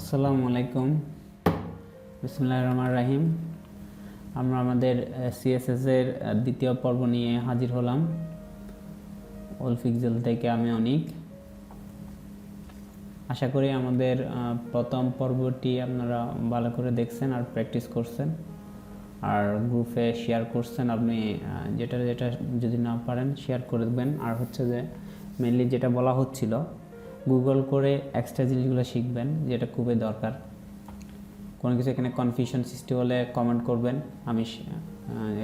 আসসালামু আলাইকুম, বিসমিল্লাহির রহমানির রহিম। আমরা আমাদের সিএসএস এর দ্বিতীয় পর্ব নিয়ে হাজির হলাম। অলফিক্সেল থেকে আমি অনিক। আশা করি আমাদের প্রথম পর্বটি আপনারা ভালো করে দেখছেন আর প্র্যাকটিস করছেন আর গ্রুপে শেয়ার করছেন। আপনি যেটা যদি না পারেন শেয়ার করে দেবেন। আর হচ্ছে যে মেনলি যেটা বলা হচ্ছিল, গুগল করে এক্সট্রা জিনিসগুলো শিখবেন, যেটা খুবই দরকার। কোনো কিছু এখানে কনফিউশন সৃষ্টি হলে কমেন্ট করবেন, আমি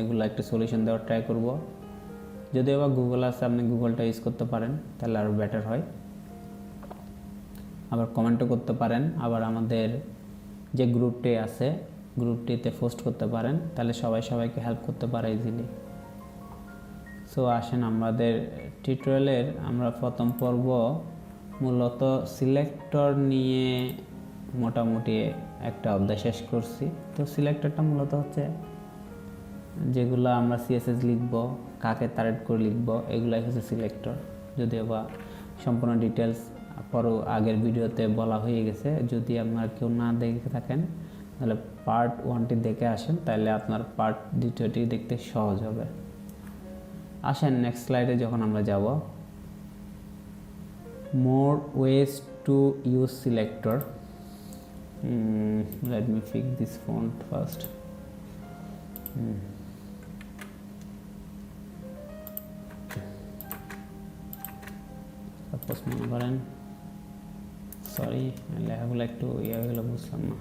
এগুলো একটা সলিউশন দেওয়ার ট্রাই করব। যদি আবার গুগল আছে, আপনি গুগলটা ইউজ করতে পারেন, তাহলে আরও বেটার হয়। আবার কমেন্টও করতে পারেন। আবার আমাদের যে গ্রুপটি আছে, গ্রুপটিতে পোস্ট করতে পারেন, তাহলে সবাইকে হেল্প করতে পারে ইজিলি। সো আসেন, আমাদের টিউটোরিয়ালের আমরা প্রথম পর্ব মূলত সিলেক্টর নিয়ে মোটামুটি একটা অধ্যায় শেষ করছি। তো সিলেক্টরটা মূলত হচ্ছে যেগুলো আমরা সিএসএস লিখব, কাকে টার্গেট করে লিখব, এগুলাই হচ্ছে সিলেক্টর। যদিও বা সম্পূর্ণ ডিটেলস আগের ভিডিওতে বলা হয়ে গেছে। যদি আপনারা কেউ না দেখে থাকেন, তাহলে পার্ট 1টি দেখে আসেন, তাহলে আপনার পার্ট 2টি দেখতে সহজ হবে। আসেন নেক্সট স্লাইডে যখন আমরা যাব, more ways to use selector. Let me fix this font first. Suppose মনে করেন, সরি লেখাগুলো একটু ইয়ে হলো, বুঝলাম না,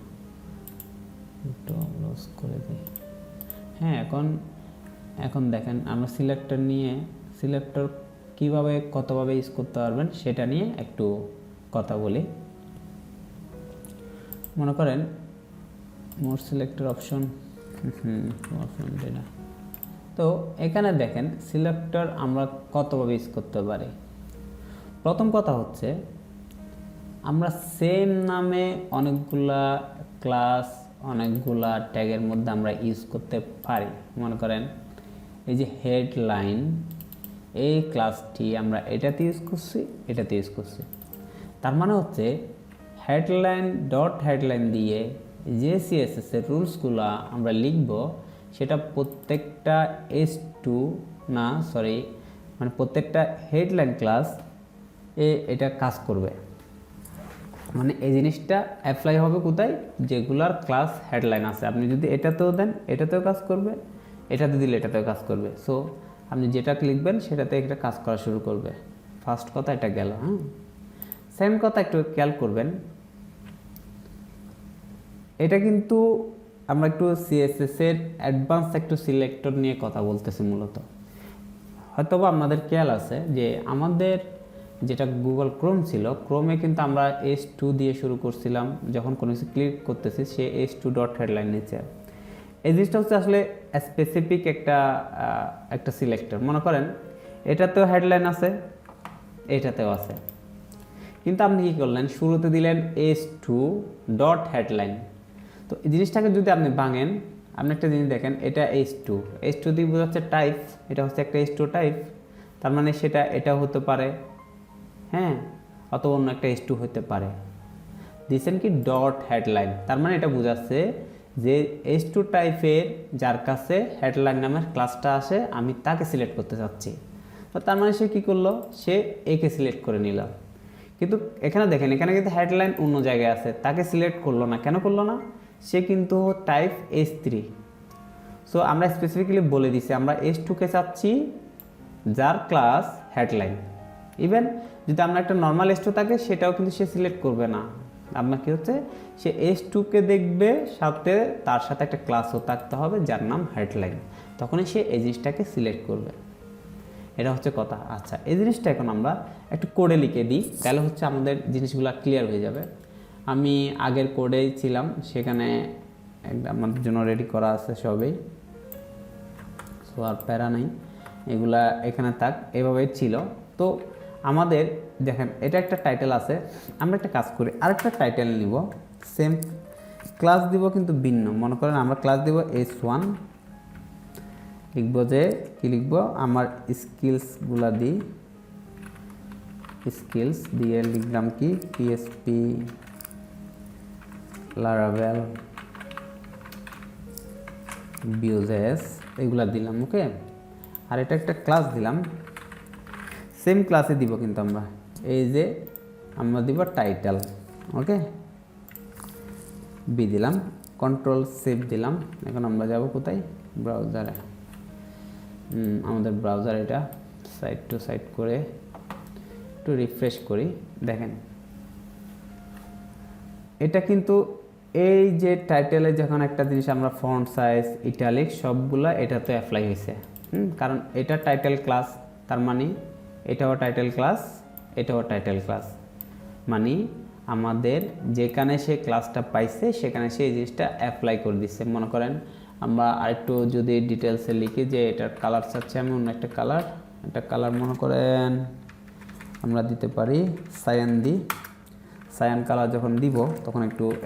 একটু লস করে দিই। হ্যাঁ, এখন দেখেন, আমরা সিলেক্টর কীভাবে কতভাবে ইউজ করতে পারবেন সেটা নিয়ে একটু কথা বলি। মনে করেন মোর সিলেক্টর অপশন, তো এখানে দেখেন সিলেক্টর আমরা কতভাবে ইউজ করতে পারি। প্রথম কথা হচ্ছে, আমরা সেম নামে অনেকগুলা ক্লাস, অনেকগুলা ট্যাগের মধ্যে আমরা ইউজ করতে পারি। মনে করেন এই যে হেডলাইন, এই ক্লাসটি আমরা এটাতে ইউজ করছি, এটাতে ইউজ করছি। তার মানে হচ্ছে হেডলাইন দিয়ে যে সিএসএস এর রুলসগুলো আমরা লিখব, সেটা প্রত্যেকটা প্রত্যেকটা হেডলাইন ক্লাস এটা কাজ করবে। মানে এই জিনিসটা অ্যাপ্লাই হবে কোথায়? যেগুলার ক্লাস হেডলাইন আছে। আপনি যদি এটাতেও দেন, এটাতেও কাজ করবে, এটাতে দিলে এটাতেও কাজ করবে। সো আপনি যেটা লিখবেন সেটাতে এটা কাজ করা শুরু করবে। ফার্স্ট কথা এটা গেল। হ্যাঁ, সেকেন্ড কথা একটু খেয়াল করবেন, এটা কিন্তু আমরা একটু সিএসএস এর অ্যাডভান্স একটু সিলেক্টর নিয়ে কথা বলতেছি মূলত। হয়তোবা আপনাদের খেয়াল আছে যে আমাদের যেটা গুগল ক্রোম ছিল, ক্রোমে কিন্তু আমরা h2 দিয়ে শুরু করছিলাম। যখন কোনো কিছু ক্লিক করতেছি, সে h2.headline নিচ্ছে। এই জিনিসটা হচ্ছে আসলে স্পেসিফিক একটা সিলেক্টর। মনে করেন এটাতেও হেডলাইন আছে, এটাতেও আছে, কিন্তু আপনি কী করলেন, শুরুতে দিলেন h2.headline। তো এই জিনিসটাকে যদি আপনি ভাঙেন, আপনি একটা জিনিস দেখেন, এটা h2 দিয়ে বোঝাচ্ছে টাইপ, এটা হচ্ছে একটা h2 টাইপ। তার মানে এটাও হতে পারে, হ্যাঁ, অথবা অন্য একটা h2 হতে পারে। দিচ্ছেন কি ডট হেডলাইন, তার মানে এটা বোঝাচ্ছে যে h2 টাইপের যার কাছে হেডলাইন নামের ক্লাসটা আসে, আমি তাকে সিলেক্ট করতে চাচ্ছি। তো তার মানে সে কী করলো, সে একে সিলেক্ট করে নিল। কিন্তু এখানে দেখেন, এখানে কিন্তু হেডলাইন অন্য জায়গায় আছে, তাকে সিলেক্ট করলো না। কেন করলো না? সে কিন্তু টাইপ h3। সো আমরা স্পেসিফিক্যালি বলে দিছি আমরা h2কে চাচ্ছি যার ক্লাস হেডলাইন। ইভেন যদি আমরা একটা নর্মাল h2 থাকে, সেটাও কিন্তু সে সিলেক্ট করবে না। আপনার কি হচ্ছে, সে h2কে দেখবে, তার সাথে একটা ক্লাসও থাকতে হবে যার নাম হেডলাইন, তখনই সে এই জিনিসটাকে সিলেক্ট করবে। এটা হচ্ছে কথা। আচ্ছা, এই জিনিসটা এখন আমরা একটু কোডে লিখে দিই, তাহলে হচ্ছে আমাদের জিনিসগুলো ক্লিয়ার হয়ে যাবে। আমি আগের কোডেই ছিলাম, সেখানে একদম আমাদের জন্য রেডি করা আছে সবই। সো আর প্যারা নেই, এগুলা এখানে থাক, এভাবেই ছিল। তো আমাদের দেখেন, এটা একটা টাইটেল আছে। আমরা একটা কাজ করি, আরেকটা টাইটেল নিব, সেম ক্লাস দিব কিন্তু ভিন্ন। মনে করেন আমরা ক্লাস দিব h1, লিখবো যে কি লিখবো, আমার স্কিলসগুলা দিই, স্কিলস দিয়ে লিখলাম কি পিএসপি লারাভেল ভিউজেস এগুলা দিলাম। ওকে, আর এটা একটা ক্লাস দিলাম, সেম ক্লাসে দিব কিন্তু আমরা এই যে আমরা দিব টাইটেল। ওকে, বি দিলাম, কন্ট্রোল সেভ দিলাম। এখন আমরা যাব কোথায়? ব্রাউজারে। আমাদের ব্রাউজার এটা সাইড টু সাইড করে একটু রিফ্রেশ করি। দেখেন এটা কিন্তু এই যে টাইটেলে যখন একটা জিনিস আমরা ফন্ট সাইজ ইটালিক সবগুলা এটাতে অ্যাপ্লাই হয়েছে। কারণ এটা টাইটেল ক্লাস, তার মানে এটাও টাইটেল ক্লাস, এটাও টাইটেল ক্লাস, মানে আমাদের যেখানে সে ক্লাসটা পাইছে সেখানে সে এই জিনিসটা অ্যাপ্লাই করে দিচ্ছে। মনে করেন আমরা আরেকটু যদি ডিটেলসে লিখি যে এটার কালার চাচ্ছে আমি অন্য একটা কালার মনে করেন আমরা দিতে পারি সায়ান দিই। সায়ান কালার যখন দিব তখন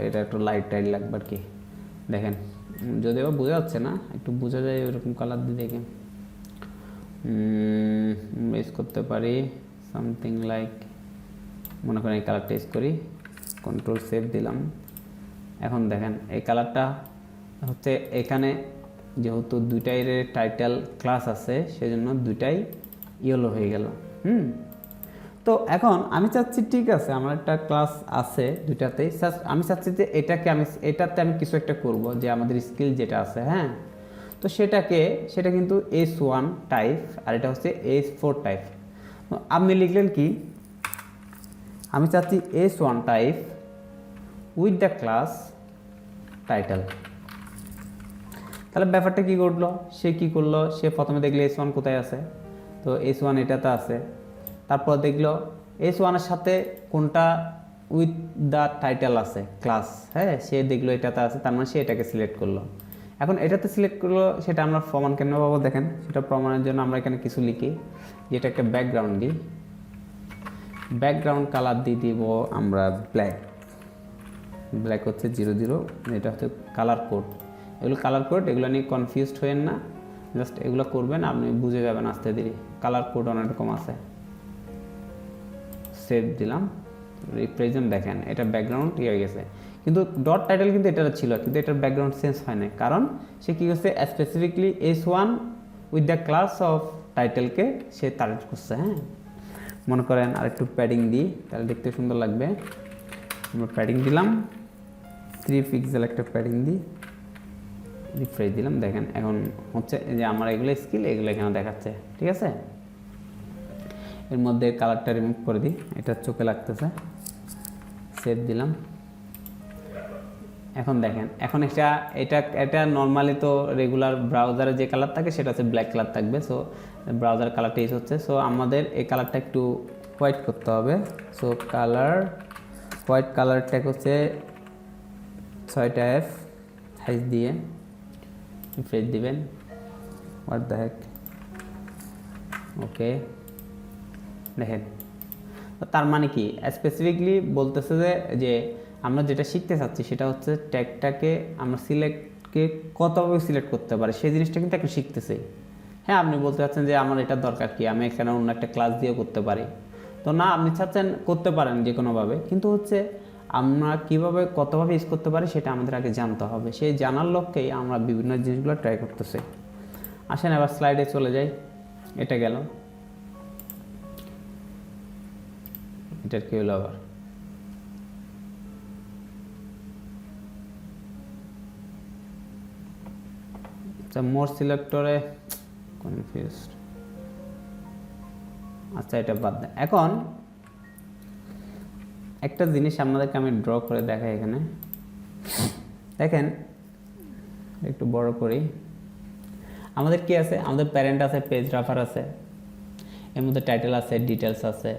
এটা একটু লাইট লাগবে আর কি। দেখেন যদিও বোঝা যাচ্ছে না, একটু বোঝা যায় ওইরকম কালার দিয়ে দেখে ইউজ করতে পারি সামথিং লাইক, মনে করেন এই কালারটা ইউজ করি, কন্ট্রোল সেভ দিলাম। এখন দেখেন এই কালারটা হচ্ছে এখানে যেহেতু দুইটাই টাইটেল ক্লাস আছে সেজন্য দুইটাই ইয়েলো হয়ে গেল। তো এখন আমি চাচ্ছি ঠিক আছে আমার একটা ক্লাস আছে দুইটাতেই, আমি চাচ্ছি যে এটাতে আমি কিছু একটা করব যে আমাদের স্কিল যেটা আছে, হ্যাঁ, তো সেটা কিন্তু S1 টাইপ আর এটা হচ্ছে S4 টাইপ। আপনি লিখলেন কি আমি চাচ্ছি S1 type with the class title. তাহলে ব্যাপারটা কি ঘটলো, সে কি করলো, সে প্রথমে দেখলো S1 কোথায় আছে, তো S1 এটাতে আছে। তারপর দেখলো S1 এর সাথে কোনটা উইথ দ্য টাইটেল আছে ক্লাস, হ্যাঁ, সে দেখলো এটাতে আছে, তার মানে সে এটাকে সিলেক্ট করলো। এখন এটাতে সিলেক্ট করলো, সেটা আমরা প্রমাণ কেন পাবো দেখেন। সেটা প্রমাণের জন্য আমরা এখানে কিছু লিখি, যেটা একটা ব্যাকগ্রাউন্ড দিই, ব্যাকগ্রাউন্ড কালার দিয়ে দিব আমরা ব্ল্যাক হচ্ছে 00, এটা হচ্ছে কালার কোড। এগুলো কালার কোড, এগুলো নিয়ে কনফিউজড হবেন না, জাস্ট এগুলো করবেন আপনি বুঝে যাবেন আস্তে ধীরে। কালার কোড অনেক রকম আছে। সেভ দিলাম, রিপ্রেজেন্ট, দেখেন এটা ব্যাকগ্রাউন্ড হয়ে গেছে, কিন্তু ডট টাইটেল কিন্তু এটা ছিল, কিন্তু এটার ব্যাকগ্রাউন্ড চেঞ্জ হয় না, কারণ সে কী করছে specifically S1 with the class of টাইটেলকে সে টার্গেট করছে। হ্যাঁ, মনে করেন আর একটু প্যাডিং দিই, তাহলে দেখতে সুন্দর লাগবে। আমরা প্যাডিং দিলাম 3 পিক্সেল একটা প্যাডিং দিই, রিফ্রেশ দিলাম। দেখেন এখন হচ্ছে যে আমার এগুলো স্কিল এগুলো এখানে দেখাচ্ছে, ঠিক আছে। এর মধ্যে কালারটা রিমুভ করে দিই, এটা চোখে লাগতেছে, সেভ দিলাম। এখন দেখেন এখন এটা নর্মালি তো রেগুলার ব্রাউজারে যে কালার থাকে সেটা হচ্ছে ব্ল্যাক কালার থাকবে। সো ব্রাউজার কালারটা ইউজ হচ্ছে, সো আমাদের এই কালারটা একটু হোয়াইট করতে হবে। সো হোয়াইট কালার ট্যাগ হচ্ছে 6টা F সাইজ দিয়ে রিফ্রেশ দিবেন। হোয়াট দ্য হেক, ওকে, দেখেন তার মানে কি স্পেসিফিকলি বলতেছে যে আমরা যেটা শিখতে চাচ্ছি সেটা হচ্ছে ট্যাগটাকে আমরা সিলেক্টকে কতভাবে সিলেক্ট করতে পারি সেই জিনিসটা কিন্তু এখন শিখতেছি। হ্যাঁ, আপনি বলতে চাচ্ছেন যে আমার এটা দরকার কি, আমি এখানে অন্য একটা ক্লাস দিয়েও করতে পারি, তো না, আপনি চাচ্ছেন করতে পারেন যে কোনোভাবে, কিন্তু হচ্ছে আমরা কীভাবে কতভাবে ইউজ করতে পারি সেটা আমাদের আগে জানতে হবে। সেই জানার লক্ষ্যেই আমরা বিভিন্ন জিনিসগুলো ট্রাই করতেছি। আসেন এবার স্লাইডে চলে যাই। এটা গেল, এটার কি হলো আবার, আচ্ছা মোর সিলেক্টরে কনফিউজড, আচ্ছা এটা বাদ দেয়। এখন একটা জিনিস আপনাদেরকে আমি ড্র করে দেখাই, এখানে দেখেন একটু বড় করি। আমাদের কি আছে, আমাদের প্যারেন্ট আছে, পেজ রাফার আছে, এর মধ্যে টাইটেল আছে, ডিটেলস আছে,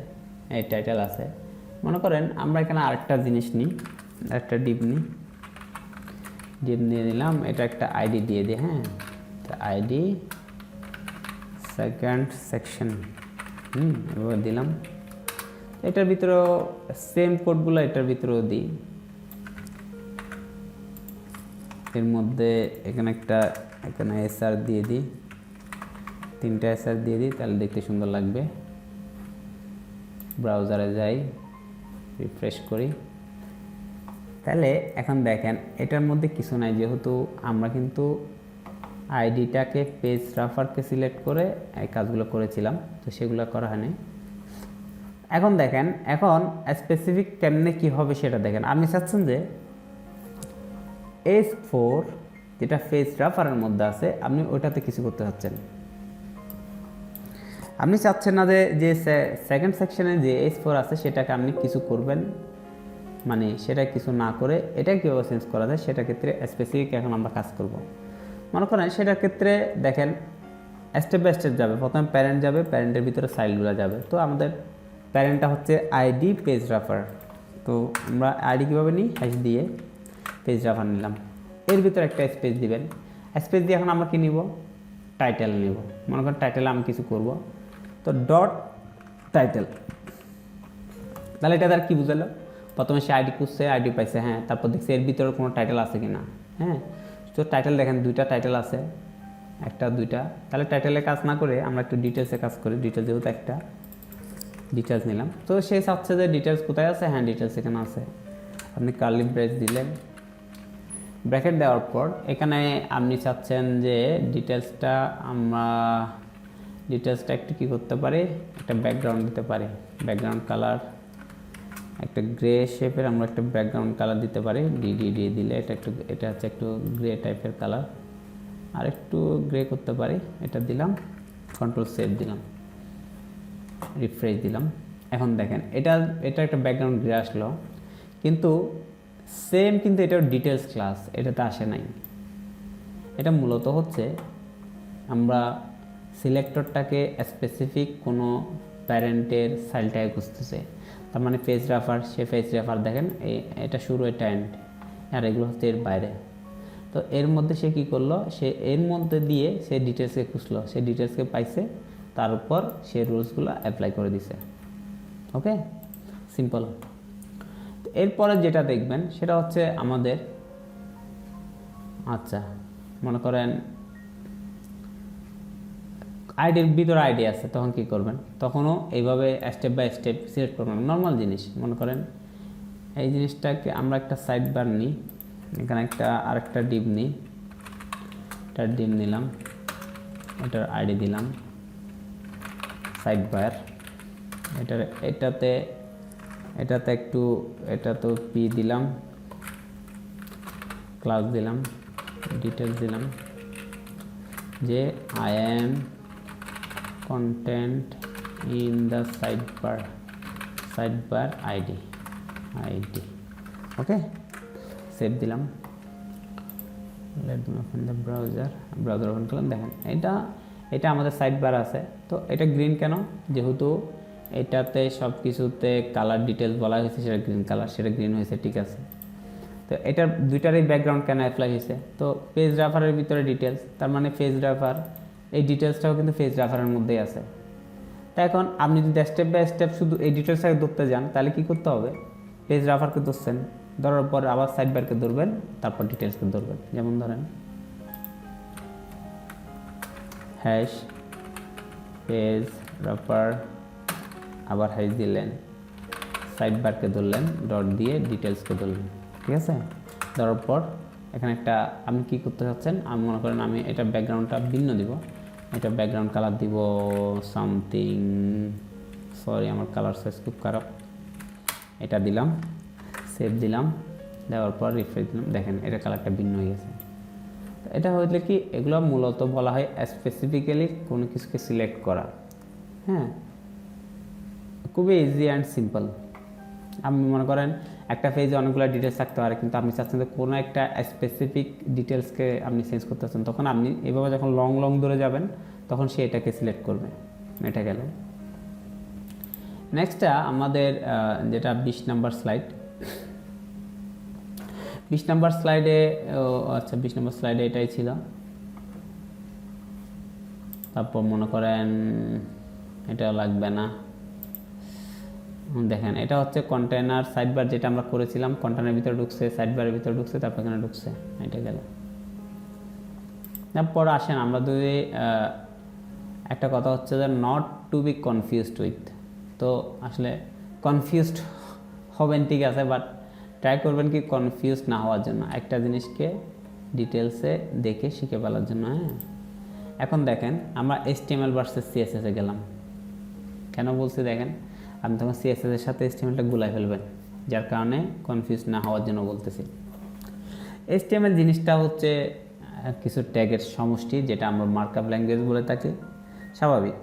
এই টাইটেল আছে। মনে করেন আমরা এখানে আরেকটা জিনিস নিই, একটা ডিপ নিয়ে নিলাম, এটা একটা আইডি দিয়ে দিই। হ্যাঁ, আইডি সেকেন্ড সেকশন এবার দিলাম। এটার ভিতরেও সেম কোডগুলো এটার ভিতরেও দিই। এর মধ্যে এখানে এসআর দিয়ে দিই, 3টা এসআর দিয়ে দিই, তাহলে দেখতে সুন্দর লাগবে। ব্রাউজারে যাই, রিফ্রেশ করি, তাহলে এখন দেখেন এটার মধ্যে কিছু নাই, যেহেতু আমরা কিন্তু আইডিটাকে পেজ রাফারকে সিলেক্ট করে এই কাজগুলো করেছিলাম, তো সেগুলো করা হয়নি। এখন দেখেন এখন স্পেসিফিক কেমনে কি হবে সেটা দেখেন। আপনি চাচ্ছেন যে S4 যেটা পেজ রাফারের মধ্যে আছে আপনি ওইটাতে কিছু করতে চাচ্ছেন, আপনি চাচ্ছেন না যে সেকেন্ড সেকশনে যে S4 আছে সেটাকে আপনি কিছু করবেন, মানে সেটা কিছু না করে এটা কীভাবে চেঞ্জ করা যায় সেটার ক্ষেত্রে স্পেসিফিক এখন আমরা কাজ করব। মনে করেন সেটার ক্ষেত্রে দেখেন স্টেপ বাই স্টেপ যাবে। প্রথমে প্যারেন্ট যাবে, প্যারেন্টের ভিতরে চাইল্ডগুলো যাবে। তো আমাদের প্যারেন্টটা হচ্ছে আইডি পেজ রাফার, তো আমরা আইডি কীভাবে নিই, হ্যাশ দিয়ে পেজ রাফার নিলাম। এর ভিতরে একটা স্পেস দিবেন, স্পেস দিয়ে এখন আমরা কী নিব, টাইটেল নিব। মনে করেন টাইটেলে আমি কিছু করব, তো ডট টাইটেল। তাহলে এটা তার কী বুঝালো, প্রথমে সে আইডি খুঁজছে, আইডি পাইছে, হ্যাঁ, তারপর দেখছে এর ভিতরে কোনো টাইটেল আছে কি না, হ্যাঁ। তো টাইটেল দেখেন দুইটা টাইটেল আছে, একটা দুইটা। তাহলে টাইটেলে কাজ না করে আমরা একটু ডিটেলসে কাজ করি। ডিটেলস যেহেতু একটা, ডিটেলস নিলাম। তো সে চাচ্ছে যে ডিটেলস কোথায় আছে, হ্যাঁ ডিটেলস এখানে আছে। আপনি কার্লি ব্রেস দিলেন, ব্র্যাকেট দেওয়ার পর এখানে আপনি চাচ্ছেন যে ডিটেলসটা আমরা একটু কী করতে পারি, একটা ব্যাকগ্রাউন্ড দিতে পারি। ব্যাকগ্রাউন্ড কালার একটা গ্রে শেপের আমরা একটা ব্যাকগ্রাউন্ড কালার দিতে পারি। ডি দিলে এটা হচ্ছে একটু গ্রে টাইপের কালার, আর একটু গ্রে করতে পারি। এটা দিলাম, কন্ট্রোল সেভ দিলাম, রিফ্রেশ দিলাম। এখন দেখেন এটা একটা ব্যাকগ্রাউন্ড গ্রে আসলো, কিন্তু সেম কিন্তু এটার ডিটেলস ক্লাস এটাতে আসে নাই। এটা মূলত হচ্ছে আমরা সিলেক্টরটাকে স্পেসিফিক কোনো প্যারেন্টের সাইলটাকে খুঁজতেছে। তার মানে পেজ রাফার, সে পেজ রাফার দেখেন এটা শুরু, এটা এন্ড, আর এগুলো হচ্ছে এর বাইরে। তো এর মধ্যে সে কী করলো, সে এর মধ্যে দিয়ে সে ডিটেলসকে খুঁজলো, সে ডিটেলসকে পাইছে, তার উপর সে রুলসগুলো অ্যাপ্লাই করে দিছে। ওকে, সিম্পল। তো এরপরে যেটা দেখবেন সেটা হচ্ছে আমাদের, আচ্ছা মনে করেন আইডির ভিতরে আইডি আছে, তখন কি করবেন, তখনও এইভাবে স্টেপ বাই স্টেপ সিলেক্ট করবেন। নর্মাল জিনিস মনে করেন এই জিনিসটাকে আমরা একটা সাইড বার নিই, এখানে আরেকটা ডিপ নিই, একটা ডিপ নিলাম, এটার আইডি দিলাম, সাইড বার, এটাতে একটু, এটা তো পি দিলাম, ক্লাস দিলাম, ডিটেলস দিলাম যে I am content in the sidebar id okay, save দিলাম। let me open the browser open করলাম। দেখেন এটা আমাদের সাইডবার আছে। তো এটা গ্রিন কেন, যেহেতু এটাতে সব কিছুতে কালার ডিটেলস বলা হয়েছে, সেটা গ্রিন কালার, সেটা গ্রিন হয়েছে, ঠিক আছে। তো এটার দুইটারই ব্যাকগ্রাউন্ড কেন অ্যাপ্লাই হয়েছে, তো পেজ রাফারের ভিতরে ডিটেলস, তার মানে পেজ রাফার এই ডিটেলসটাও কিন্তু পেজ রাফারের মধ্যেই আছে। তাই এখন আপনি যদি স্টেপ বাই স্টেপ শুধু এই ডিটেলসটাকে ধরতে যান, তাহলে কী করতে হবে, পেজ রাফারকে ধরছেন, ধরার পর আবার সাইড বারকে ধরবেন, তারপর ডিটেলসকে ধরবেন। যেমন ধরেন হ্যাশ পেজ রাফার, আবার হ্যাশ দিলেন, সাইড বারকে ধরলেন, ডট দিয়ে ডিটেলসকে ধরলেন, ঠিক আছে। ধরার পর এখানে একটা আপনি কী করতে চাচ্ছেন, আমি মনে করেন আমি এটা ব্যাকগ্রাউন্ডটা ভিন্ন দিব, এটা ব্যাকগ্রাউন্ড কালার দিব সামথিং, সরি আমার কালার সাইজ খুব খারাপ, এটা দিলাম, সেভ দিলাম, দেওয়ার পর রিফ্রেশ দিলাম। দেখেন এটা কালারটা ভিন্ন হয়ে গেছে। তো এটা হইলে কি, এগুলো মূলত বলা হয় স্পেসিফিক্যালি কোনো কিছুকে সিলেক্ট করা। হ্যাঁ, খুবই ইজি অ্যান্ড সিম্পল। আপনি মনে করেন একটা পেজে অনেকগুলো ডিটেলস থাকতে পারে, কিন্তু আপনি চাচ্ছেন যে কোনো একটা স্পেসিফিক ডিটেলসকে আপনি চেঞ্জ করতে চাচ্ছেন, তখন আপনি এভাবে যখন লং ধরে যাবেন তখন সে এটাকে সিলেক্ট করবে। এটা গেল। নেক্সটটা আমাদের যেটা 20 নম্বর স্লাইড। 20 নম্বর স্লাইডে, আচ্ছা 20 নম্বর স্লাইডে এটাই ছিল। তারপর মনে করেন এটা লাগবে না। দেখেন এটা হচ্ছে কন্টেনার সাইডবার, যেটা আমরা করেছিলাম, কন্টেনারের ভিতরে ঢুকছে, সাইডবারের ভিতরে ঢুকছে, তারপর এখানে ঢুকছে, এটা গেল। তারপর আসেন আমরা যদি একটা কথা হচ্ছে যে not to be confused with. তো আসলে কনফিউজড হবেন ঠিক আছে, বাট ট্রাই করবেন কি কনফিউজ না হওয়ার জন্য, একটা জিনিসকে ডিটেলসে দেখে শিখে ফেলার জন্য। হ্যাঁ, এখন দেখেন আমরা HTML ভার্সেস CSS এ গেলাম। কেন বলছি দেখেন, আপনি তখন CSS এর সাথে HTML-টা গুলাই ফেলবেন, যার কারণে কনফিউজ না হওয়ার জন্য বলতেছি। HTML জিনিসটা হচ্ছে কিছু ট্যাগের সমষ্টি, যেটা আমরা মার্কআপ ল্যাঙ্গুয়েজ বলে থাকি, স্বাভাবিক।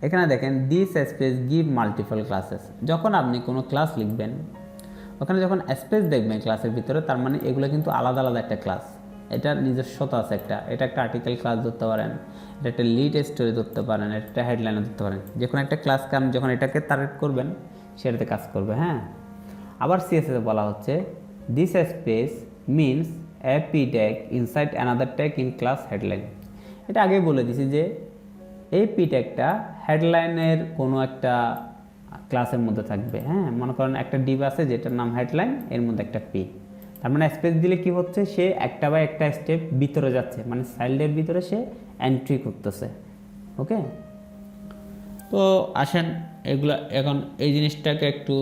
এখানে দেখেন this space give multiple classes. যখন আপনি কোনো ক্লাস লিখবেন, ওখানে যখন স্পেস দেখবেন ক্লাসের ভিতরে, তার মানে এগুলো কিন্তু আলাদা আলাদা একটা ক্লাস, এটার নিজস্বতা আছে একটা। এটা একটা আর্টিকেল ক্লাস ধরতে পারেন, এটা একটা লিড স্টোরি ধরতে পারেন, এটা একটা হেডলাইন ধরতে পারেন। যে কোনো একটা ক্লাসকে আপনি যখন এটাকে টার্গেট করবেন, সেটাতে কাজ করবে। হ্যাঁ, আবার CSS বলা হচ্ছে this space means A P tag inside another tag in class headline. এটা আগেই বলে দিছি যে এই পি ট্যাগটা হেডলাইনের কোনো একটা ক্লাসের মধ্যে থাকবে। হ্যাঁ, মনে করেন একটা ডিভ আছে যেটার নাম হেডলাইন, এর মধ্যে একটা পি, তার মানে স্পেস দিলে কি হচ্ছে, সে একটা বা একটা স্টেপ ভিতরে যাচ্ছে, মানে চাইল্ডের ভিতরে সে এন্ট্রি করতেছে। ওকে, তো আসেন এগুলা এখন এই জিনিসটাকে একটু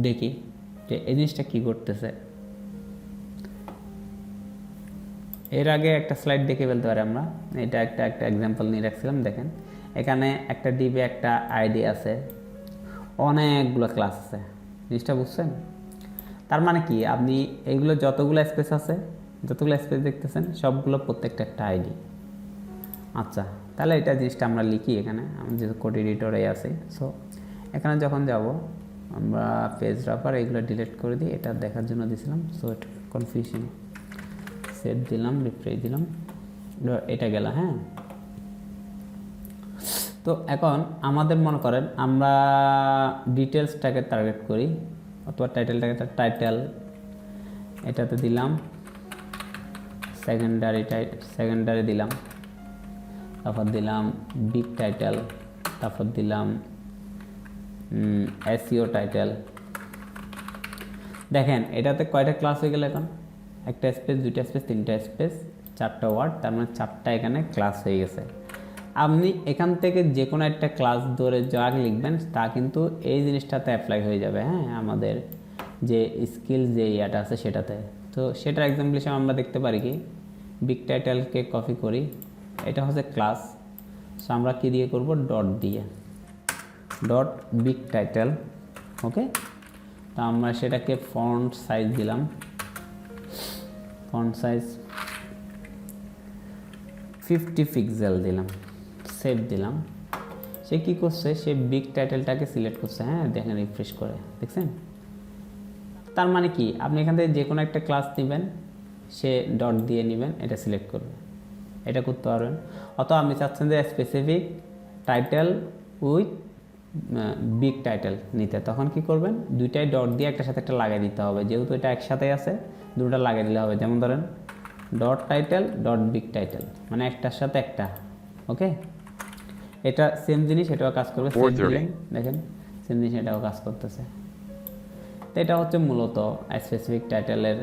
দেখি যে এই জিনিসটা কী করতেছে। এর আগে একটা স্লাইড দেখে ফেলতে পারি আমরা, এটা একটা এক্সাম্পল নিয়ে রাখছিলাম। দেখেন এখানে একটা ডিবে একটা আইডি আছে, অনেকগুলো ক্লাস আছে, জিনিসটা বুঝছেন? তার মানে কি, আপনি এইগুলো যতগুলো স্পেস আছে, যতগুলো স্পেস দেখতেছেন, সবগুলো প্রত্যেকটা একটা আইডি। আচ্ছা, তাহলে এটা জিনিসটা আমরা লিখি এখানে, আমি যেহেতু কোড এডিটরে আছে। সো এখানে যখন যাব আমরা পেজ রাফার এগুলো ডিলিট করে দিই, এটা দেখার জন্য দিয়েছিলাম। সো এটা কনফিউশন, সেভ দিলাম, রিফ্রেশ দিলাম, এটা গেল। হ্যাঁ, তো এখন আমাদের মনে করেন আমরা ডিটেলসটাকে টার্গেট করি, অথবা টাইটেলটাকে, টাইটেল এটাতে দিলাম, সেকেন্ডারি দিলাম, তারপর দিলাম বিগ টাইটেল, তারপর দিলাম SEO টাইটেল। দেখেন এটাতে কয়টা ক্লাস হয়ে গেল এখন, একটা স্পেস, দুইটা স্পেস, তিনটা স্পেস, চারটা ওয়ার্ড, তার মানে চারটা এখানে ক্লাস হয়ে গেছে। আপনি এখান থেকে যে কোনো একটা ক্লাস ধরে যা লিখবেন তা কিন্তু এই জিনিসটাতে অ্যাপ্লাই হয়ে যাবে। হ্যাঁ, আমাদের যে স্কিল যে ইয়াটা আছে সেটাতে। তো সেটার এক্সাম্পল হিসেবে আমরা দেখতে পারি কি, বিগ টাইটেলকে কপি করি, এটা হচ্ছে ক্লাস। সো আমরা কী দিয়ে করব, ডট দিয়ে, ডট বিগ টাইটেল। ওকে, তো আমরা সেটাকে ফন্ট সাইজ দিলাম, ফন্ট সাইজ 50 পিক্সেল দিলাম, সেভ দিলাম। সে কী করছে, সে বিগ টাইটেলটাকে সিলেক্ট করছে। হ্যাঁ, দেখেন রিফ্রেশ করে, দেখছেন? তার মানে কি, আপনি এখান থেকে যে কোনো একটা ক্লাস নেবেন, সে ডট দিয়ে নেবেন, এটা সিলেক্ট করবে, এটা করতে পারবেন। অথবা আপনি চাচ্ছেন যে specific title with big title নিতে, তখন কি করবেন, দুইটাই ডট দিয়ে একটা সাথে একটা লাগিয়ে দিতে হবে, যেহেতু এটা একসাথে আছে দুটো লাগিয়ে দিলে হবে। যেমন ধরেন dot title dot big title, মানে একটার সাথে একটা। ওকে, এটা সেম জিনিস, এটাও কাজ করবে। দেখেন সেম জিনিস, এটাও কাজ করতেছে। তো এটা হচ্ছে মূলত স্পেসিফিক টাইটেলের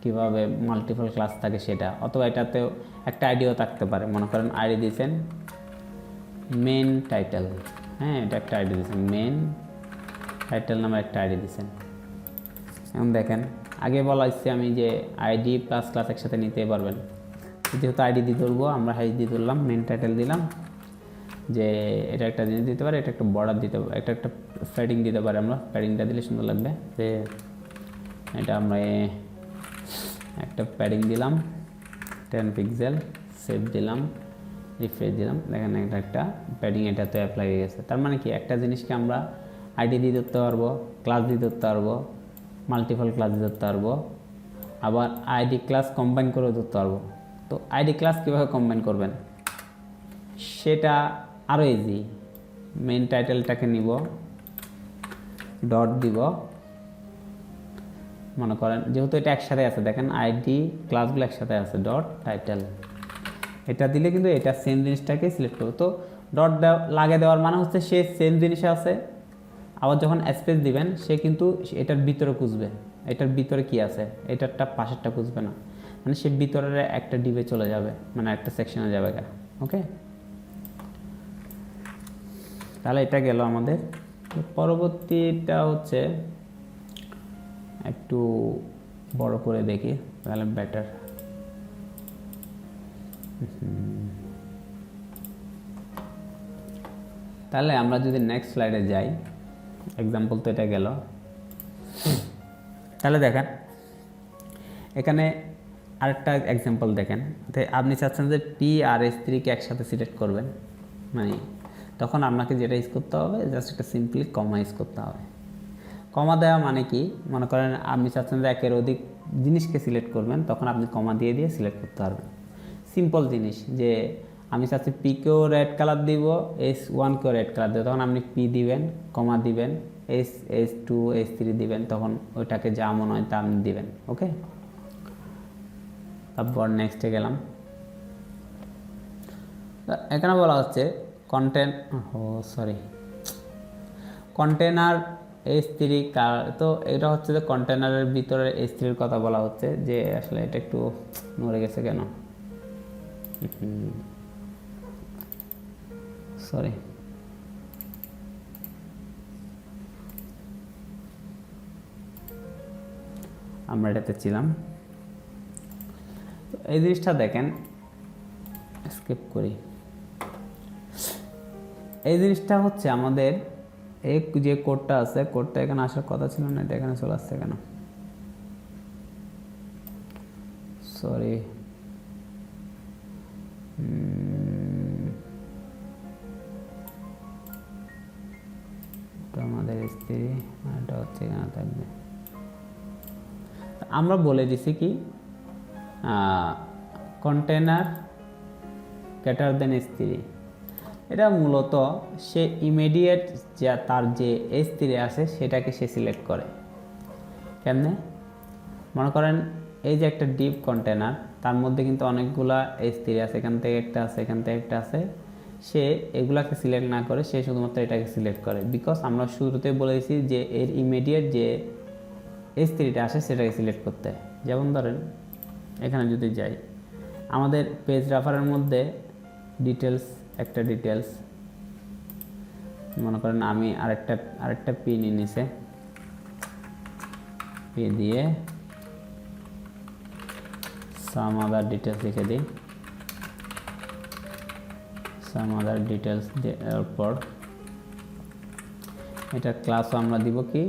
কীভাবে মাল্টিপল ক্লাস থাকে সেটা। অথবা এটাতেও একটা আইডিও থাকতে পারে, মনে করেন আইডি দিয়েছেন মেন টাইটেল। হ্যাঁ, এটা একটা আইডি দিয়েছেন, মেন টাইটেল নামে একটা আইডি দিয়েছেন। এখন দেখেন আগে বলা হচ্ছে আমি যে আইডি প্লাস ক্লাস একসাথে নিতে পারবেন, যেহেতু আইডি দিয়ে ধরবো, আমরা আইডি দিয়ে ধরলাম, মেন টাইটেল দিলাম, যে এটা একটা জিনিস দিতে পারে, এটা একটা বর্ডার দিতে পারে, একটা প্যাডিং দিতে পারে। আমরা প্যাডিংটা দিলে সুন্দর লাগবে, যে এটা আমরা একটা প্যাডিং দিলাম 10 পিক্সেল, সেভ দিলাম, রিফ্রেশ দিলাম। দেখেন এটা একটা প্যাডিং এটাতে অ্যাপ্লাই হয়ে গেছে। তার মানে কি, একটা জিনিসকে আমরা আইডি দিয়ে ধরতে পারবো, ক্লাস দিয়ে ধরতে পারবো, মাল্টিপল ক্লাস দিয়ে ধরতে পারবো, আবার আইডি ক্লাস কম্বাইন করে ধরতে পারবো। তো আইডি ক্লাস কীভাবে কম্বাইন করবেন সেটা আরও ইজি। মেন টাইটেলটাকে নিব, ডট দিব, মনে করেন যেহেতু এটা একসাথে আছে, দেখেন আইডি ক্লাসগুলো একসাথে আছে, ডট টাইটেল, এটা দিলে কিন্তু এটা সেম জিনিসটাকে সিলেক্ট করবে। তো ডট লাগিয়ে দেওয়ার মানে হচ্ছে সে সেম জিনিসে আছে, আবার যখন স্পেস দিবেন সে কিন্তু এটার ভিতরে খুঁজবে, এটার ভিতরে কি আছে, এটারটা পাশেরটা খুঁজবে না, মানে সে ভিতরের একটা ডিবে চলে যাবে, মানে একটা সেকশনে যাবে। ওকে, তাহলে এটা গেল আমাদের। পরবর্তীটা হচ্ছে একটু বড় করে দেখি তাহলে বেটার। তাহলে আমরা যদি নেক্সট স্লাইডে যাই, এক্সাম্পল তো এটা গেল। তাহলে দেখেন এখানে আরেকটা এক্সাম্পল দেখেন, আপনি চাচ্ছেন যে পি আর S3 কে একসাথে সিলেক্ট করবেন, মানে তখন আপনাকে যেটা ইউজ করতে হবে জাস্ট একটা সিম্পলি কমা ইউজ করতে হবে। কমা দেওয়া মানে কি, মনে করেন আপনি চাচ্ছেন যে একের অধিক জিনিসকে সিলেক্ট করবেন, তখন আপনি কমা দিয়ে দিয়ে সিলেক্ট করতে পারবেন। সিম্পল জিনিস যে আমি চাচ্ছি পিকেও রেড কালার দিব, S1কেও রেড কালার দেবো, তখন আপনি পি দিবেন, কমা দিবেন, S2 S3 দিবেন, তখন ওইটাকে যা মনে হয় তা আপনি দিবেন। ওকে, তারপর নেক্সটে গেলাম। এখানে বলা হচ্ছে কন্টেনার S3, তো এটা হচ্ছে যে কন্টেনারের ভিতরে S3 কথা বলা হচ্ছে, যে আসলে এটা একটু নড়ে গেছে কেন, সরি। আমরা এটাতে ছিলাম, এই জিনিসটা দেখেন, স্কিপ করি। এই জিনিসটা হচ্ছে আমাদের এই যে কোডটা আছে, কোডটা এখানে আসার কথা ছিল না, এটা এখানে চলে আসছে কেন, সরি। আমাদের S3 এটা হচ্ছে এখানে থাকবে। আমরা বলে দিছি কি কন্টেনার গ্রেটার দেন S3, এটা মূলত সে ইমিডিয়েট যা তার যে S3 আছে সেটাকে সে সিলেক্ট করে। কেমনে, মনে করেন এই যে একটা ডিপ কন্টেনার, তার মধ্যে কিন্তু অনেকগুলা S3 আছে, এখান থেকে একটা আছে, এখান থেকে একটা আছে, সে এগুলাকে সিলেক্ট না করে সে শুধুমাত্র এটাকে সিলেক্ট করে, বিকজ আমরা শুরুতে বলেছি যে এর ইমিডিয়েট যে S3টা আসে সেটাকে সিলেক্ট করতে। যেমন ধরেন এখানে যদি যাই, আমাদের পেজ রেফারের মধ্যে ডিটেলস, একটা ডিটেলস, মনে করেন আমি আরেকটা পি নিয়ে নিছে, পি দিয়ে সাম আদার ডিটেলস লিখে দিই, সাম আদার ডিটেলস দেওয়ার পর এটা ক্লাসও আমরা দিব কি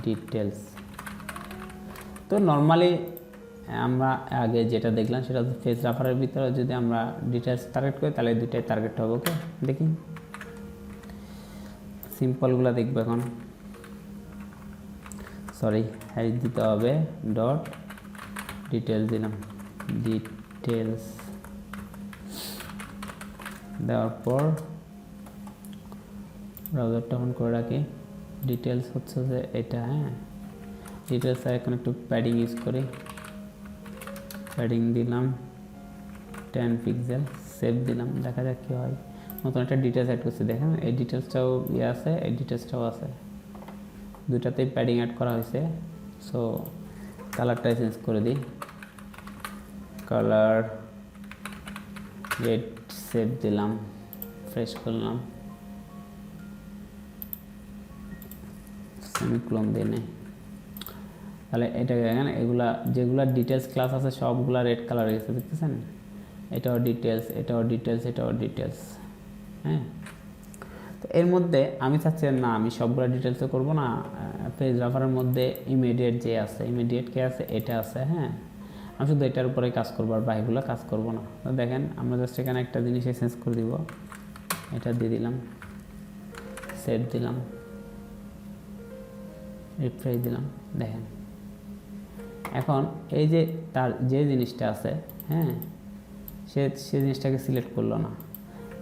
ডিটেলস। তো নর্মালি আমরা আগে যেটা দেখলাম সেটা হচ্ছে পেজ রেফারের ভিতরে যদি আমরা ডিটেলস টার্গেট করি তাহলে দুটাই টার্গেট হবে। ওকে, দেখি সিম্পলগুলো দেখবো এখন, সরি হ্যাশ দিতে হবে, ডট ডিটেলস দিলাম, ডিটেলস দেওয়ার পর ব্রাউজারটা অন করে রাখি। ডিটেলস হচ্ছে যে এটা, হ্যাঁ ডিটেলস, এখন একটু প্যাডিং ইউজ করি, প্যাডিং দিলাম 10 পিক্সেল, সেভ দিলাম, দেখা যাক কী হয়। নতুন একটা ডিটেলস অ্যাড করছি, দেখেন এই ডিটেলসটাও আছে, এই ডিটেলসটাও আছে, দুটাতেই প্যাডিং অ্যাড করা হয়েছে। সো কালারটা চেঞ্জ করে দিই, কালার রেড, সেভ দিলাম, ফ্রেশ করলাম, সেমিক্লোন দিয়ে নেই। তাহলে এটা দেখেন এগুলা যেগুলা ডিটেলস ক্লাস আছে সবগুলা রেড কালার হয়ে গেছে, দেখতেছেন? এটাও ডিটেলস, এটাও ডিটেলস, এটাও ডিটেলস। হ্যাঁ, তো এর মধ্যে আমি চাচ্ছি না আমি সবগুলো ডিটেলসে করবো না, পেজ রেফারের মধ্যে ইমিডিয়েট যে আছে, ইমিডিয়েট কে আছে, এটা আছে। হ্যাঁ, আমি শুধু এটার উপরে কাজ করবো, আর বাকিগুলো কাজ করবো না। তো দেখেন আমরা জাস্ট এখানে একটা জিনিস চেঞ্জ করে দিব, এটা দিয়ে দিলাম, সেভ দিলাম, রিফ্রেশ দিলাম, দেখেন এখন এই যে তার যে জিনিসটা আছে, হ্যাঁ সে জিনিসটাকে সিলেক্ট করলো না।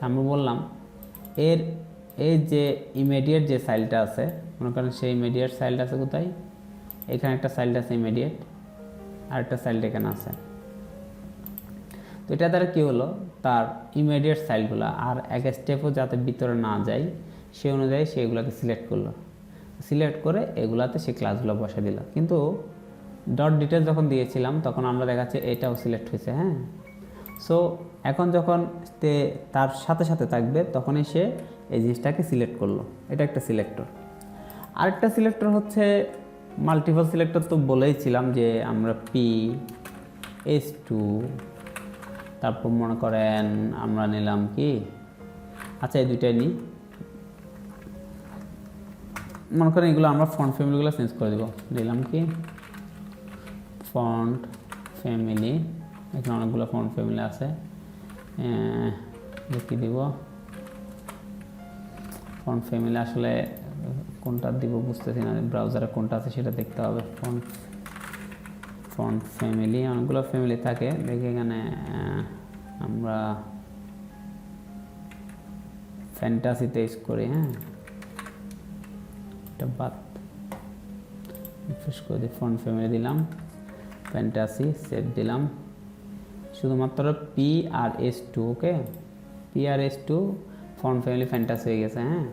আমরা বললাম এই যে ইমিডিয়েট যে সাইলটা আছে, মনে করেন সেই ইমিডিয়েট সাইলটা আছে কোথায়, এখানে একটা সাইলটা আছে ইমিডিয়েট, আর একটা সাইলটা এখানে আছে। তো এটা দ্বারা কী হলো, তার ইমিডিয়েট সাইলগুলো আর এক স্টেপও যাতে ভিতরে না যায় সেই অনুযায়ী সেগুলোকে সিলেক্ট করলো, সিলেক্ট করে এগুলাতে সে ক্লাসগুলো বসে দিল। কিন্তু ডট ডিটেলস যখন দিয়েছিলাম তখন আমরা দেখাচ্ছে এটাও সিলেক্ট হয়েছে। হ্যাঁ, সো এখন যখন তার সাথে সাথে থাকবে তখনই সে এই জিনিসটাকে সিলেক্ট করলো, এটা একটা সিলেক্টর। আরেকটা সিলেক্টর হচ্ছে মাল্টিপল সিলেক্টর তো বলেইছিলাম যে আমরা P/S2, তারপর মনে করেন আমরা নিলাম কি, আচ্ছা এই দুইটাই নিই, মনে করেন এগুলো আমরা ফন্ট ফ্যামিলিগুলো চেঞ্জ করে দেবো, নিলাম কি ফন্ট ফ্যামিলি, এখানে অনেকগুলো ফন্ট ফ্যামিলি আছে, কি দিব ফন্ট ফ্যামিলি, আসলে কোনটা দিব বুঝতেছি না, ব্রাউজারে কোনটা আছে সেটা দেখতে হবে। ফন্ট ফ্যামিলি, অনেকগুলো ফ্যামিলি থাকে, দেখি এখানে আমরা ফ্যান্টাসিতে ইউজ করি। হ্যাঁ, এটা বাদ রিফ্রেশ করে দিই, ফন্ট ফ্যামিলি দিলাম, ফ্যান্টাসি সেভ দিলাম, শুধুমাত্র P/S2, ওকে P/S2 ফন্ট ফ্যামিলি ফ্যান্টাসি হয়ে গেছে। হ্যাঁ,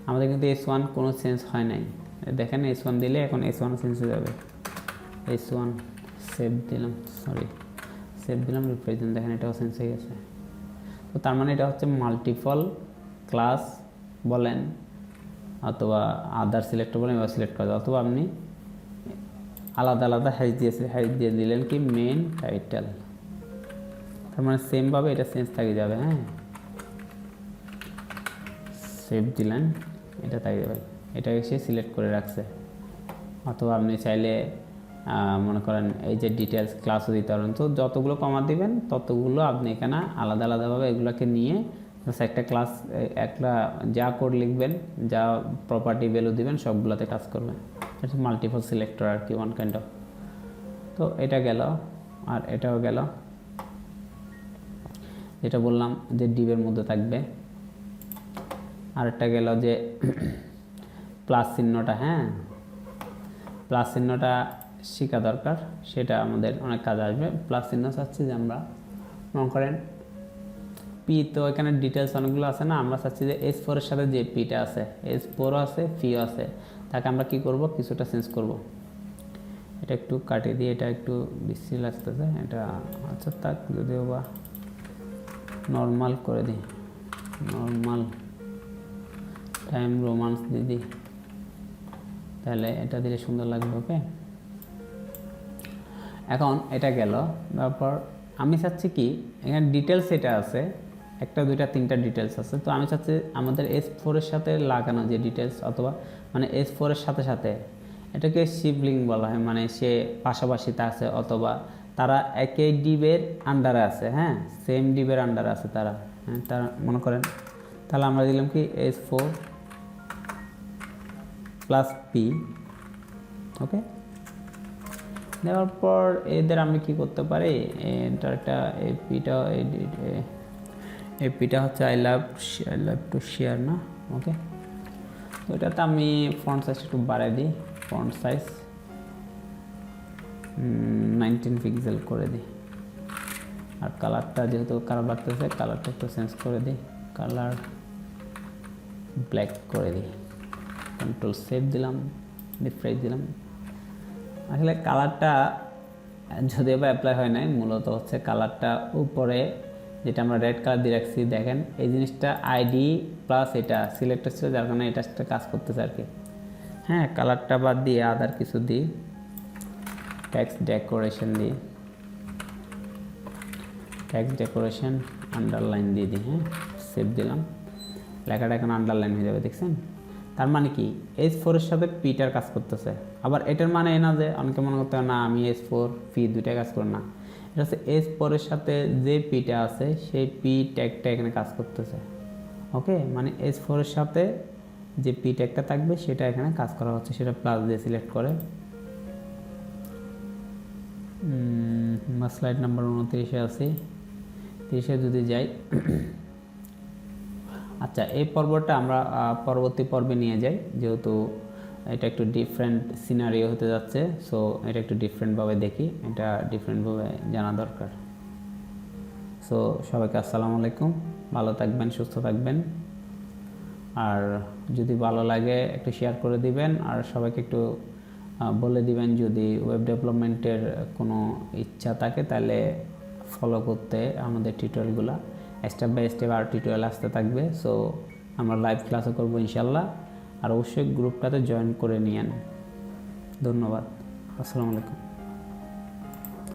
আমাদের কিন্তু S1 কোনো চেঞ্জ হয় নাই, দেখেন S1 দিলে এখন S1 চেঞ্জ হয়ে যাবে। S1 সেভ দিলাম, সেভ দিলাম, রিফ্রেশ দিলাম, দেখেন এটাও চেঞ্জ হয়ে গেছে। তো তার মানে এটা হচ্ছে মাল্টিপল ক্লাস বলেন অথবা আদার সিলেক্ট বলেন, এবার সিলেক্ট করে দেওয়া, অথবা আপনি আলাদা আলাদা হ্যাশ দিয়ে দিলেন কি মেন টাইটেল, তার মানে সেমভাবে এটা চেঞ্জ থাকে যাবে। হ্যাঁ, সেভ দিলেন, এটা থাকে যাবে, এটাকে সে সিলেক্ট করে রাখছে। অথবা আপনি চাইলে মনে করেন এই যে ডিটেলস ক্লাসও দিতে পারেন, তো যতগুলো কমা দিবেন ততগুলো আপনি এখানে আলাদা আলাদাভাবে এগুলোকে নিয়ে একটা ক্লাস, একটা যা কোড লিখবেন, যা প্রপার্টি ভ্যালু দিবেন সবগুলোতে কাজ করবে। এটা মাল্টিপল সিলেক্টর আর কি, ওয়ান কাইন্ড অফ। তো এটা গেল, আর এটাও গেল, যেটা বললাম যে ডিভের মধ্যে থাকবে। আরেকটা গেল যে প্লাস চিহ্নটা, হ্যাঁ প্লাস চিহ্নটা শেখা দরকার, সেটা আমাদের অনেক কাজে আসবে। প্লাস চিহ্ন চাচ্ছি যে আমরা মনে করেন পি, তো এখানে ডিটেলস অনেকগুলো আছে না, আমরা চাচ্ছি যে S4 এর সাথে যে পিটা আছে, S4 আছে, ফিও আছে, তাকে আমরা কি করব, কিছুটা চেঞ্জ করব। এটা একটু কাটিয়ে দিয়ে, এটা একটু বেশি লাগতেছে, এটা আচ্ছা থাক, যদিও বা নর্মাল করে দিই, নর্মাল টাইম রোমান্স দিয়ে দিই, তাহলে এটা দিলে সুন্দর লাগবে। ওকে, এখন এটা গেল। তারপর আমি চাচ্ছি কি, এখানে ডিটেলস এটা আছে, একটা দুইটা তিনটা ডিটেলস আছে, তো আমি চাচ্ছি আমাদের S4 এর সাথে লাগানো যে ডিটেলস, অথবা মানে S4 এর সাথে সাথে, এটাকে শিবলিং বলা হয়, মানে সে পাশাপাশিতে আছে অথবা তারা একই ডিবের আন্ডারে আছে। হ্যাঁ, সেম ডিবের আন্ডারে আছে তারা। হ্যাঁ, তারা মনে করেন, তাহলে আমরা দিলাম কি S4 প্লাস পি। ওকে, দেওয়ার পর এদের আমি কি করতে পারি, এটা এপিটা হচ্ছে আই লাভ টু শেয়ার না। ওকে, তো এটাতে আমি ফন্ট সাইজ একটু বাড়াই দিই, ফন্ট সাইজ 19 পিক্সেল করে দিই, আর কালারটা যেহেতু খারাপ লাগতেছে কালারটা একটু চেঞ্জ করে দিই, কালার ব্ল্যাক করে দিই, কন্ট্রোল সেভ দিলাম, রিফ্রেশ দিলাম। আসলে কালারটা যদিও বা অ্যাপ্লাই হয় নাই, মূলত হচ্ছে কালারটা উপরে যেটা আমরা রেড কালার দিয়ে রাখছি, দেখেন এই জিনিসটা আইডি প্লাস এটা সিলেক্টেড ছিল, যার কারণে এটা কাজ করতেছে আর কি। হ্যাঁ, কালারটা বাদ দিয়ে আদার কিছু দিই, টেক্সট ডেকোরেশন দিই, টেক্সট ডেকোরেশন আন্ডারলাইন দিয়ে দিই। হ্যাঁ, সেভ দিলাম, লেখাটা এখন আন্ডারলাইন হয়ে যাবে, দেখছেন। তার মানে কি S4 এর সাথে পিটার কাজ করতেছে। আবার এটার মানে না যে অনেকে মনে করতে না আমি S4 পি দুইটা কাজ করি না, এটা হচ্ছে S4 এর সাথে যে পিটা আছে সেই পি ট্যাগটা এখানে কাজ করতেছে। ওকে, মানে S4 এর সাথে যে পি ট্যাগটা থাকবে সেটা এখানে কাজ করা হচ্ছে, সেটা প্লাস দিয়ে সিলেক্ট করে। স্লাইড নাম্বার 29-এ আছে, 30-এ যদি যাই, আচ্ছা এই পর্বটা আমরা পরবর্তী পর্বে নিয়ে যাই, যেহেতু এটা একটু ডিফারেন্ট সিনারিও হতে যাচ্ছে, সো এটা একটু ডিফারেন্টভাবে দেখি, এটা ডিফারেন্টভাবে জানা দরকার। সো সবাইকে আসসালামু আলাইকুম, ভালো থাকবেন, সুস্থ থাকবেন, আর যদি ভালো লাগে একটু শেয়ার করে দিবেন, আর সবাইকে একটু বলে দিবেন যদি ওয়েব ডেভেলপমেন্টের কোনো ইচ্ছা থাকে তাহলে ফলো করতে আমাদের টিউটোরিয়ালগুলো স্টেপ বাই স্টেপ আর টিউটোরিয়াল আসতে থাকবে। সো আমরা লাইভ ক্লাসও করবো ইনশাল্লাহ, আর অবশ্যই গ্রুপটাতে জয়েন করে নিয়েন। ধন্যবাদ। আসসালামু আলাইকুম।